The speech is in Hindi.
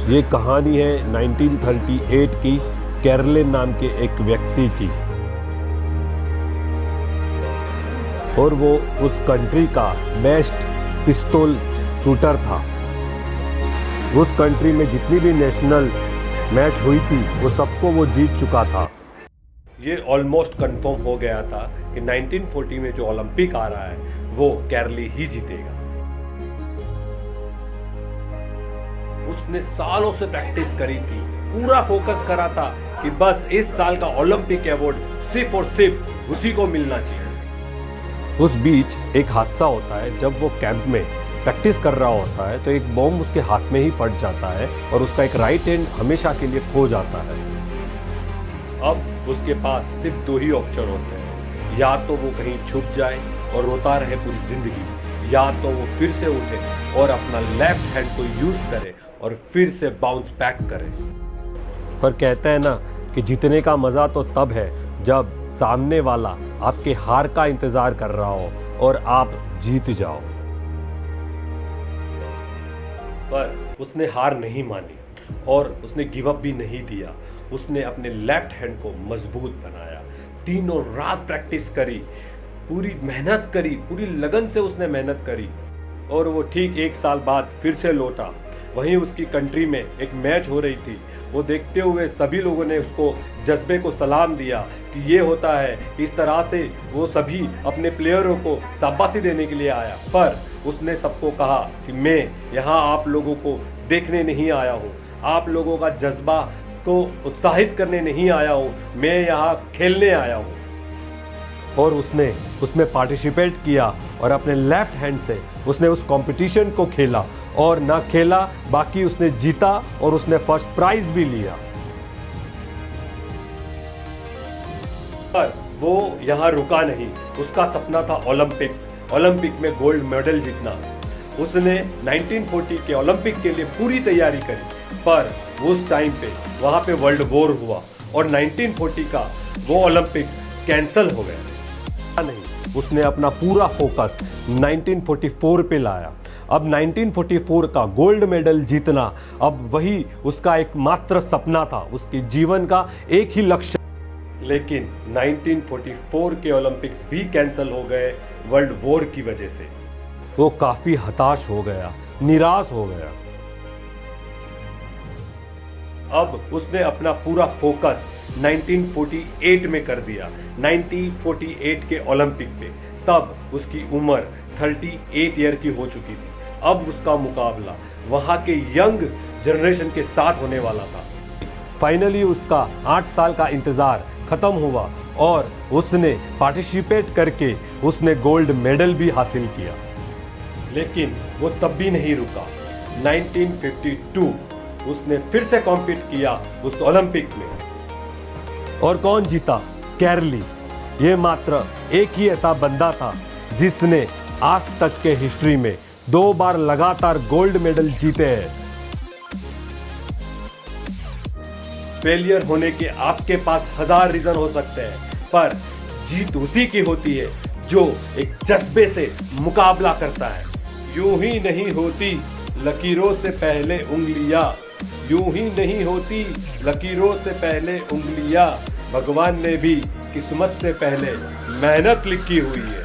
ये कहानी है 1938 की कैरलिन नाम के एक व्यक्ति की, और वो उस कंट्री का बेस्ट पिस्तौल शूटर था। उस कंट्री में जितनी भी नेशनल मैच हुई थी वो सबको वो जीत चुका था। ये ऑलमोस्ट कंफर्म हो गया था कि 1940 में जो ओलंपिक आ रहा है वो कैरली ही जीतेगा। उसने सालों से प्रैक्टिस करी थी, पूरा फोकस करा था कि बस इस साल का ओलंपिक अवार्ड सिर्फ और सिर्फ उसी को मिलना चाहिए। उस बीच एक हादसा होता है। जब वो कैंप में प्रैक्टिस कर रहा होता है तो एक बॉम्ब उसके हाथ में ही फट जाता है और उसका एक राइट हैंड हमेशा के लिए खो जाता है। अब उसके पास सिर्फ दो ही ऑप्शन होते हैं, या तो वो कहीं छुप जाए और रोता रहे पूरी जिंदगी, या तो वो फिर से उठे और अपना लेफ्ट हैंड को यूज करे और फिर से बाउंस बैक करे। पर कहते हैं ना कि जीतने का मजा तो तब है जब सामने वाला आपके हार का इंतजार कर रहा हो और आप जीत जाओ। पर उसने हार नहीं मानी और उसने गिव अप भी नहीं दिया। उसने अपने लेफ्ट हैंड को मजबूत बनाया, तीनों रात प्रैक्टिस करी, पूरी मेहनत करी, पूरी लगन से उसने मेहनत करी, और वो ठीक एक साल बाद फिर से लौटा। वहीं उसकी कंट्री में एक मैच हो रही थी। वो देखते हुए सभी लोगों ने उसको जज्बे को सलाम दिया कि ये होता है। इस तरह से वो सभी अपने प्लेयरों को शाबाशी देने के लिए आया। पर उसने सबको कहा कि मैं यहाँ आप लोगों को देखने नहीं आया हूँ, आप लोगों का जज्बा को उत्साहित करने नहीं आया हूँ, मैं यहाँ खेलने आया हूँ। और उसने उसमें पार्टिसिपेट किया और अपने लेफ्ट हैंड से उसने उस कंपटीशन को खेला, और ना खेला बाकी उसने जीता और उसने फर्स्ट प्राइज भी लिया। पर वो यहाँ रुका नहीं। उसका सपना था ओलंपिक में गोल्ड मेडल जीतना। उसने 1940 के ओलंपिक के लिए पूरी तैयारी करी, पर उस टाइम पे वहाँ पे वर्ल्ड वॉर हुआ और 1940 का वो ओलंपिक कैंसल हो गया। नहीं, उसने अपना पूरा फोकस 1944 पे लाया। अब 1944 का गोल्ड मेडल जीतना अब वही उसका एकमात्र सपना था, उसके जीवन का एक ही लक्ष्य। लेकिन 1944 के ओलंपिक्स भी कैंसिल हो गए वर्ल्ड वॉर की वजह से। वो काफी हताश हो गया, निराश हो गया। अब उसने अपना पूरा फोकस 1948 में कर दिया, 1948 के ओलंपिक पे। तब उसकी उम्र 38 ईयर की हो चुकी थी। अब उसका मुकाबला वहां के यंग जनरेशन के साथ होने वाला था। फाइनली उसका 8 साल का इंतजार खत्म हुआ और उसने पार्टिसिपेट करके उसने गोल्ड मेडल भी हासिल किया। लेकिन वो तब भी नहीं रुका। 1952 उसने फिर से कॉम्पीट किया उस ओलंपिक में, और कौन जीता? कैरली। ये मात्र एक ही ऐसा बंदा था जिसने आज तक के हिस्ट्री में 2 बार लगातार गोल्ड मेडल जीते हैं। फेलियर होने के आपके पास 1000 रीजन हो सकते हैं, पर जीत उसी की होती है जो एक जज्बे से मुकाबला करता है। यूं ही नहीं होती लकीरों से पहले उंगलियां, यूं ही नहीं होती लकीरों से पहले उंगलियां, भगवान ने भी किस्मत से पहले मेहनत लिखी हुई है।